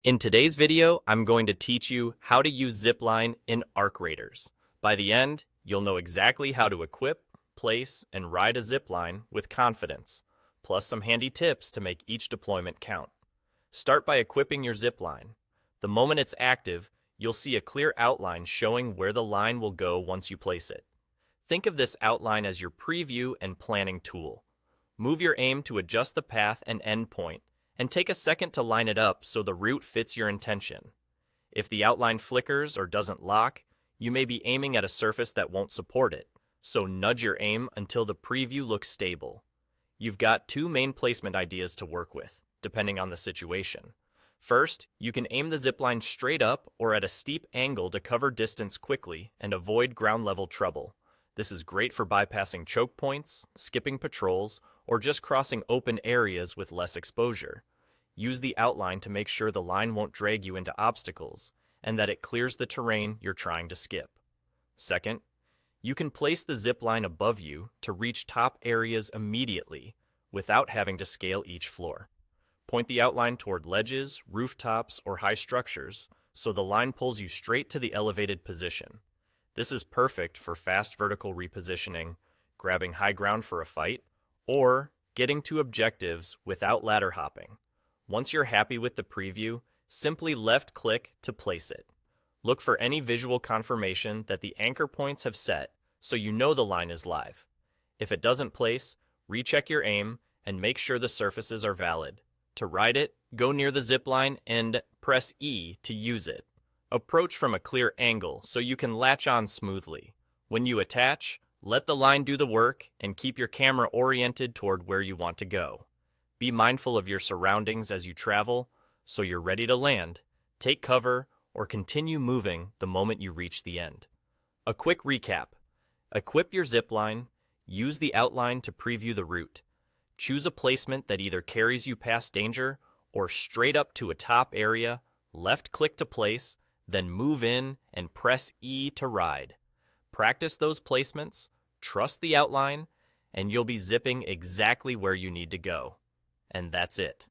In today's video, I'm going to teach you how to use Zipline in arc raiders. By the end, you'll know exactly how to equip, place, and ride a zipline with confidence, plus some handy tips to make each deployment count. Start by equipping your zipline. The moment it's active, you'll see a clear outline showing where the line will go once you place it. Think of this outline as your preview and planning tool. Move your aim to adjust the path and end point, and take a second to line it up so the route fits your intention. If the outline flickers or doesn't lock, you may be aiming at a surface that won't support it, so nudge your aim until the preview looks stable. You've got two main placement ideas to work with, depending on the situation. First, you can aim the zipline straight up or at a steep angle to cover distance quickly and avoid ground level trouble. This is great for bypassing choke points, skipping patrols, or just crossing open areas with less exposure. Use the outline to make sure the line won't drag you into obstacles and that it clears the terrain you're trying to skip. Second, you can place the zipline above you to reach top areas immediately without having to scale each floor. Point the outline toward ledges, rooftops, or high structures so the line pulls you straight to the elevated position. This is perfect for fast vertical repositioning, grabbing high ground for a fight, or getting to objectives without ladder hopping. Once you're happy with the preview, simply left-click to place it. Look for any visual confirmation that the anchor points have set so you know the line is live. If it doesn't place, recheck your aim and make sure the surfaces are valid. To ride it, go near the zipline and press E to use it. Approach from a clear angle so you can latch on smoothly. When you attach, let the line do the work and keep your camera oriented toward where you want to go. Be mindful of your surroundings as you travel, so you're ready to land, take cover, or continue moving the moment you reach the end. A quick recap. Equip your zipline, use the outline to preview the route. Choose a placement that either carries you past danger or straight up to a top area, left-click to place, then move in and press E to ride. Practice those placements, trust the outline, and you'll be zipping exactly where you need to go. And that's it.